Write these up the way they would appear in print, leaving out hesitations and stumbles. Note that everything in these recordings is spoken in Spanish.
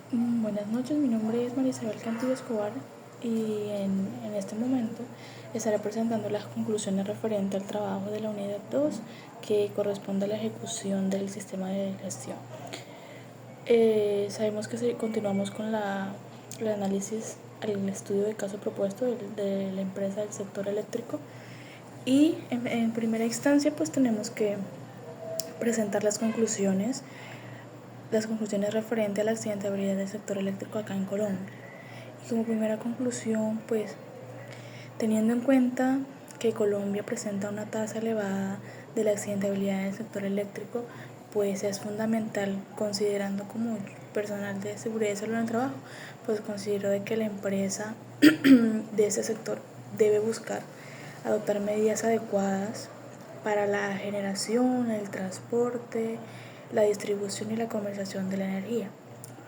Buenas noches, mi nombre es María Isabel Cantillo Escobar y en este momento estaré presentando las conclusiones referentes al trabajo de la unidad 2 que corresponde a la ejecución del sistema de gestión. Sabemos que continuamos con el análisis, el estudio de caso propuesto de la empresa del sector eléctrico y en primera instancia pues tenemos que presentar las conclusiones referentes a la accidentabilidad del sector eléctrico acá en Colombia. Y como primera conclusión, pues teniendo en cuenta que Colombia presenta una tasa elevada de la accidentabilidad del sector eléctrico, pues es fundamental, considerando como personal de seguridad y salud en el trabajo, pues considero de que la empresa de ese sector debe buscar adoptar medidas adecuadas para la generación, el transporte, la distribución y la comercialización de la energía.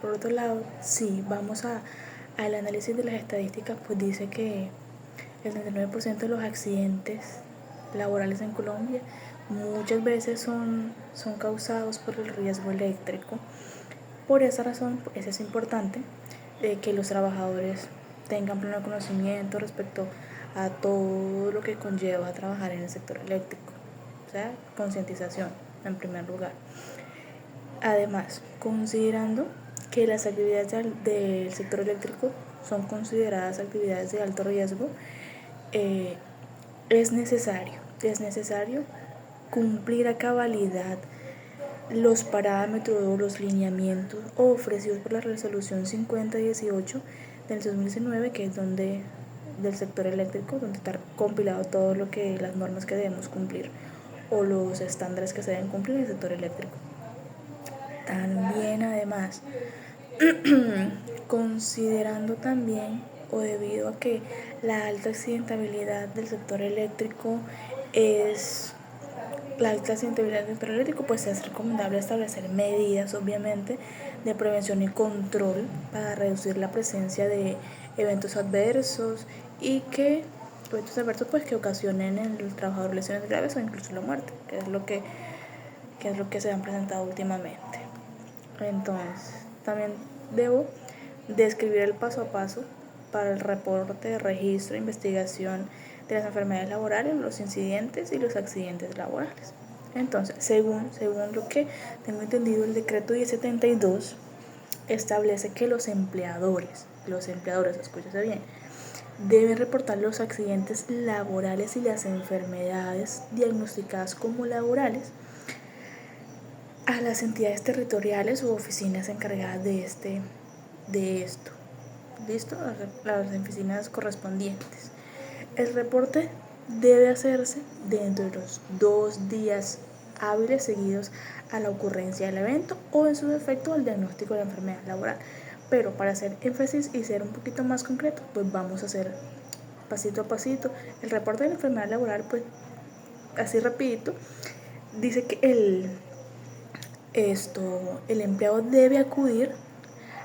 Por otro lado, si vamos al análisis de las estadísticas, pues dice que el 39% de los accidentes laborales en Colombia muchas veces son causados por el riesgo eléctrico. Por esa razón, pues es importante que los trabajadores tengan pleno conocimiento respecto a todo lo que conlleva trabajar en el sector eléctrico. O sea, concientización en primer lugar. Además, considerando que las actividades del sector eléctrico son consideradas actividades de alto riesgo, es necesario cumplir a cabalidad los parámetros o los lineamientos ofrecidos por la resolución 5018 del 2019, que es del sector eléctrico, donde está compilado todo lo que las normas que debemos cumplir o los estándares que se deben cumplir en el sector eléctrico. También además considerando también o debido a que la alta accidentabilidad del sector eléctrico pues es recomendable establecer medidas obviamente de prevención y control para reducir la presencia de eventos adversos y que eventos adversos pues que ocasionen en el trabajador lesiones graves o incluso la muerte, que es lo que se han presentado últimamente. Entonces, también debo describir el paso a paso para el reporte de registro e investigación de las enfermedades laborales, los incidentes y los accidentes laborales. Entonces, según lo que tengo entendido, el decreto 1072 establece que los empleadores, escúchese bien, deben reportar los accidentes laborales y las enfermedades diagnosticadas como laborales a las entidades territoriales u oficinas encargadas de esto. ¿Listo? Las oficinas correspondientes. El reporte debe hacerse dentro de los 2 días hábiles seguidos a la ocurrencia del evento o en su defecto al diagnóstico de la enfermedad laboral. Pero para hacer énfasis y ser un poquito más concreto, pues vamos a hacer pasito a pasito. El reporte de la enfermedad laboral, pues así rapidito, dice que el empleado debe acudir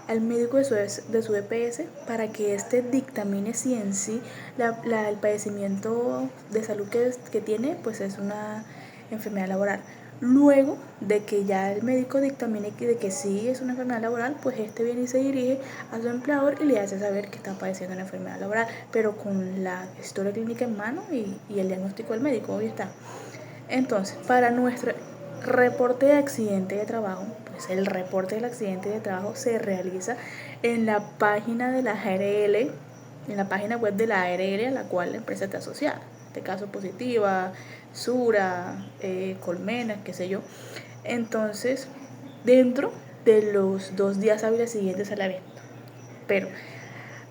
al médico de su EPS para que éste dictamine si en sí el padecimiento de salud que tiene pues es una enfermedad laboral. Luego de que ya el médico dictamine de que sí es una enfermedad laboral, pues este viene y se dirige a su empleador y le hace saber que está padeciendo una enfermedad laboral, pero con la historia clínica en mano y el diagnóstico del médico, hoy está. Entonces, para nuestro reporte de accidente de trabajo, pues el reporte del accidente de trabajo se realiza en la página de la ARL, en la página web de la ARL a la cual la empresa está asociada. En este caso, Positiva, Sura, Colmena, qué sé yo. Entonces, dentro de los 2 días hábiles siguientes al evento. Pero,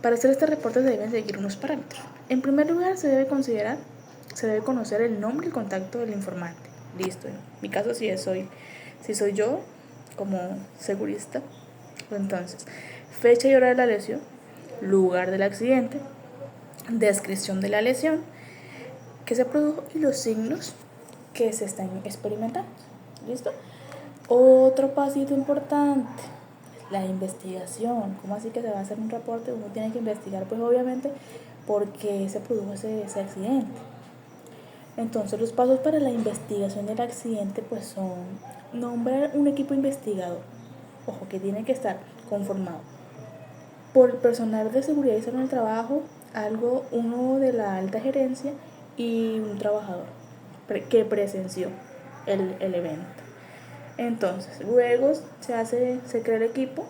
para hacer este reporte se deben seguir unos parámetros. En primer lugar, se debe conocer el nombre y el contacto del informante. Listo. En mi caso, si soy yo como segurista, entonces, fecha y hora de la lesión, lugar del accidente, descripción de la lesión que se produjo y los signos que se están experimentando. ¿Listo? Otro pasito importante, la investigación. ¿Cómo así que se va a hacer un reporte? Uno tiene que investigar, pues obviamente, por qué se produjo ese accidente. Entonces, los pasos para la investigación del accidente pues son nombrar un equipo investigador. Ojo, que tiene que estar conformado por el personal de seguridad y salud en el trabajo, uno de la alta gerencia y un trabajador que presenció el evento. Entonces, luego se crea el equipo,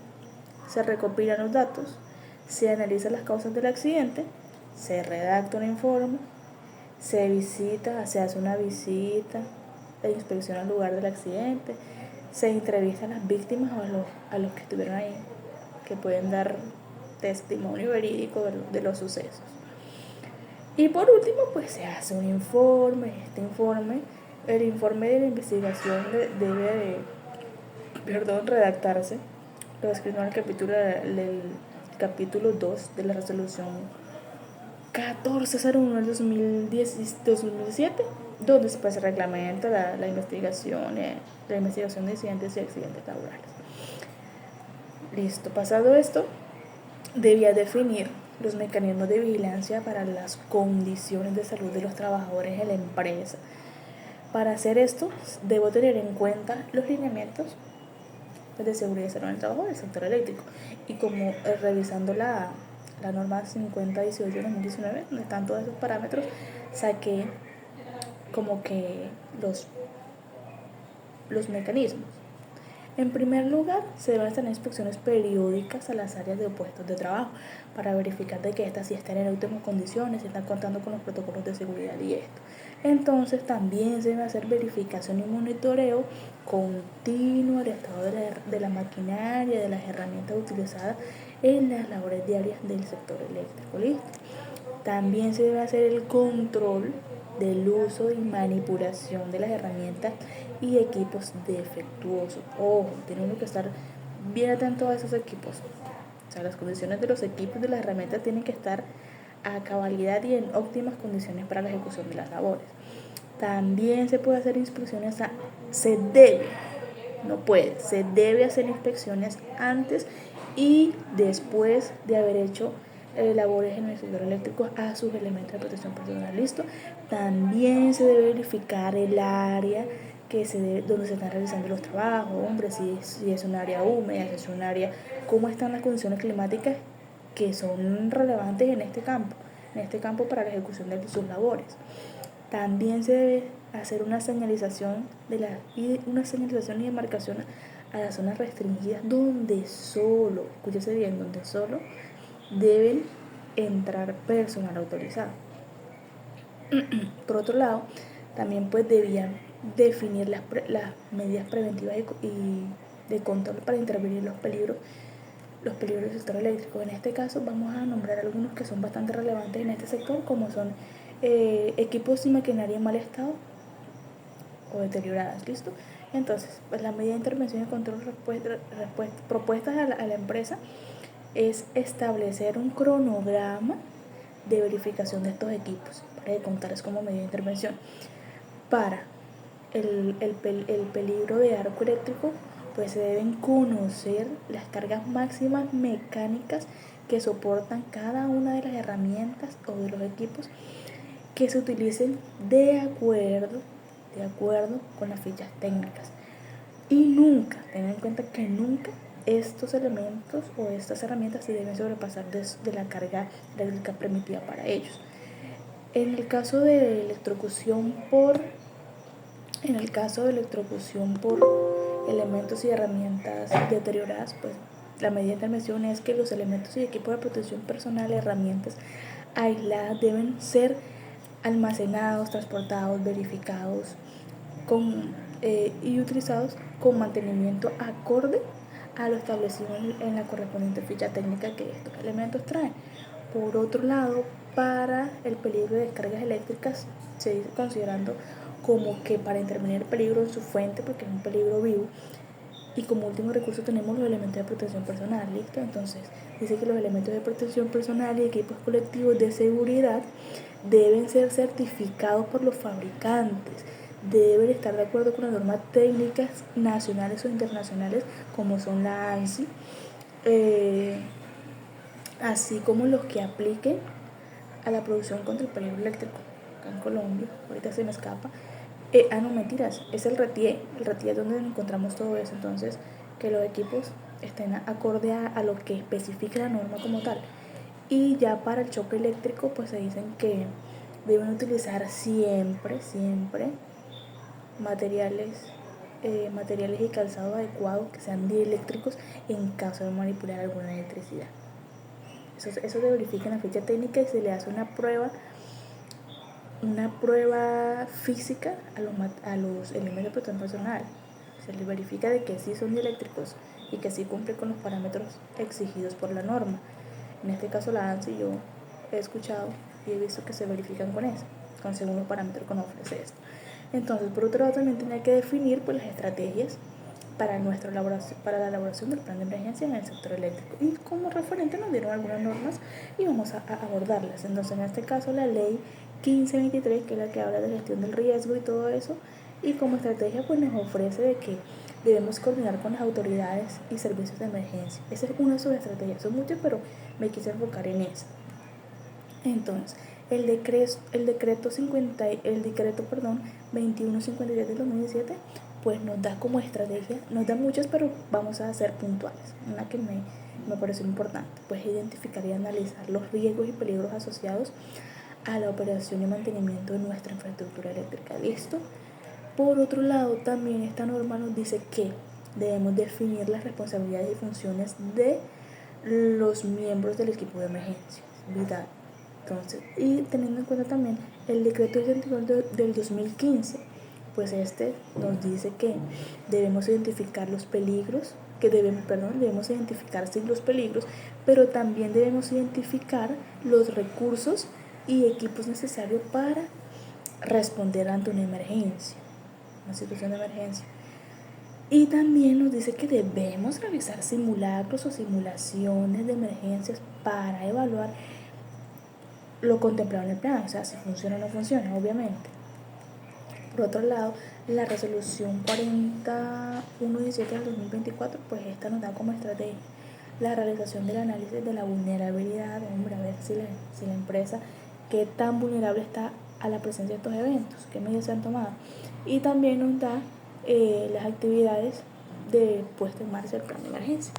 se recopilan los datos, se analizan las causas del accidente, se redacta un informe, se hace una visita e inspección al lugar del accidente, se entrevista a las víctimas o a los que estuvieron ahí, que pueden dar testimonio verídico de los sucesos. Y por último, pues se hace un informe. El informe de la investigación debe redactarse, lo escrito en el capítulo 2 de la resolución 1401 del 2017, donde se reglamenta la investigación de incidentes y accidentes laborales. Listo, pasado esto, debía definir los mecanismos de vigilancia para las condiciones de salud de los trabajadores en la empresa. Para hacer esto, debo tener en cuenta los lineamientos de seguridad y salud en el trabajo del sector eléctrico. Y como revisando la norma 5018 de 2019, donde están todos esos parámetros, saqué como que los mecanismos. En primer lugar, se deben hacer inspecciones periódicas a las áreas de puestos de trabajo para verificar de que éstas sí están en óptimas condiciones, si están contando con los protocolos de seguridad y esto. Entonces, también se debe hacer verificación y monitoreo continuo del estado de la maquinaria, de las herramientas utilizadas en las labores diarias del sector eléctrico. ¿Listo? También se debe hacer el control del uso y manipulación de las herramientas y equipos defectuosos. Ojo, tenemos que estar bien atentos a esos equipos. O sea, las condiciones de los equipos y de las herramientas tienen que estar a cabalidad y en óptimas condiciones para la ejecución de las labores. También se puede hacer inspecciones, se debe hacer inspecciones antes y después de haber hecho labores en el sector eléctrico a sus elementos de protección personal. ¿Listo? También se debe verificar el área donde se están realizando los trabajos, si es un área húmeda, si es un área, cómo están las condiciones climáticas que son relevantes en este campo para la ejecución de sus labores. También se debe hacer una señalización y demarcación a las zonas restringidas donde solo deben entrar personal autorizado. Por otro lado, también pues debían definir las medidas preventivas y de control para intervenir los peligros del sector eléctrico. En este caso vamos a nombrar algunos que son bastante relevantes en este sector, como son equipos y maquinaria en mal estado o deterioradas. ¿Listo? Entonces, pues la medida de intervención y control propuestas a la empresa es establecer un cronograma de verificación de estos equipos para contarles como medida de intervención. Para el peligro de arco eléctrico, pues se deben conocer las cargas máximas mecánicas que soportan cada una de las herramientas o de los equipos que se utilicen de acuerdo con las fichas técnicas. Y nunca, ten en cuenta que nunca estos elementos o estas herramientas se deben sobrepasar de la carga eléctrica permitida para ellos. En el caso de electrocución por elementos y herramientas deterioradas, pues la medida de intervención es que los elementos y equipos de protección personal, herramientas aisladas, deben ser almacenados, transportados, verificados y utilizados con mantenimiento acorde a lo establecido en la correspondiente ficha técnica que estos elementos traen. Por otro lado, para el peligro de descargas eléctricas se dice considerando como que para intervenir el peligro en su fuente, porque es un peligro vivo, y como último recurso tenemos los elementos de protección personal. ¿Listo? Entonces dice que los elementos de protección personal y equipos colectivos de seguridad deben ser certificados por los fabricantes, deben estar de acuerdo con las normas técnicas nacionales o internacionales como son la ANSI, así como los que apliquen a la producción contra el peligro eléctrico. Acá en Colombia, ahorita se me escapa, no mentiras, es el RETIE es donde encontramos todo eso. Entonces, que los equipos estén acorde a lo que especifica la norma como tal. Y ya para el choque eléctrico, pues se dicen que deben utilizar siempre materiales y calzado adecuados que sean dieléctricos en caso de manipular alguna electricidad. Eso se verifica en la ficha técnica y se le hace una prueba física a los elementos de protección personal. Se les verifica de que sí son dieléctricos y que sí cumplen con los parámetros exigidos por la norma. En este caso la ANSI yo he escuchado y he visto que se verifican con según los parámetros que nos ofrece esto. Entonces, por otro lado, también tenía que definir pues, las estrategias para la elaboración del plan de emergencia en el sector eléctrico. Y como referente nos dieron algunas normas y vamos a abordarlas. Entonces, en este caso, la ley 1523, que es la que habla de gestión del riesgo y todo eso, y como estrategia pues nos ofrece de que debemos coordinar con las autoridades y servicios de emergencia. Esa es una de sus estrategias, son muchas, pero me quise enfocar en esa. Entonces, el decreto 2157 del 2017 pues nos da como estrategia, nos da muchas, pero vamos a ser puntuales. Una que me pareció importante, pues identificar y analizar los riesgos y peligros asociados a la operación y mantenimiento de nuestra infraestructura eléctrica. ¿Listo? Por otro lado, también esta norma nos dice que debemos definir las responsabilidades y funciones de los miembros del equipo de emergencia vital. Entonces, y teniendo en cuenta también el decreto del 2015, pues este nos dice que debemos identificar los peligros, debemos identificar sí los peligros, pero también debemos identificar los recursos y equipos necesarios para responder ante una emergencia, una situación de emergencia. Y también nos dice que debemos realizar simulacros o simulaciones de emergencias para evaluar lo contemplado en el plan, o sea, si funciona o no funciona, obviamente. Por otro lado, la resolución 4117 del 2024, pues esta nos da como estrategia la realización del análisis de la vulnerabilidad, hombre, a ver si la empresa, qué tan vulnerable está a la presencia de estos eventos, qué medidas se han tomado. Y también nos da las actividades de puesta en marcha del plan de emergencia.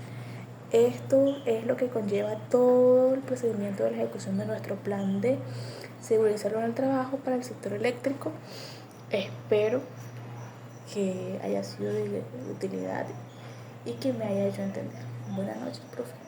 Esto es lo que conlleva todo el procedimiento de la ejecución de nuestro plan de seguridad y salud en el trabajo para el sector eléctrico. Espero que haya sido de utilidad y que me haya hecho entender. Buenas noches, profe.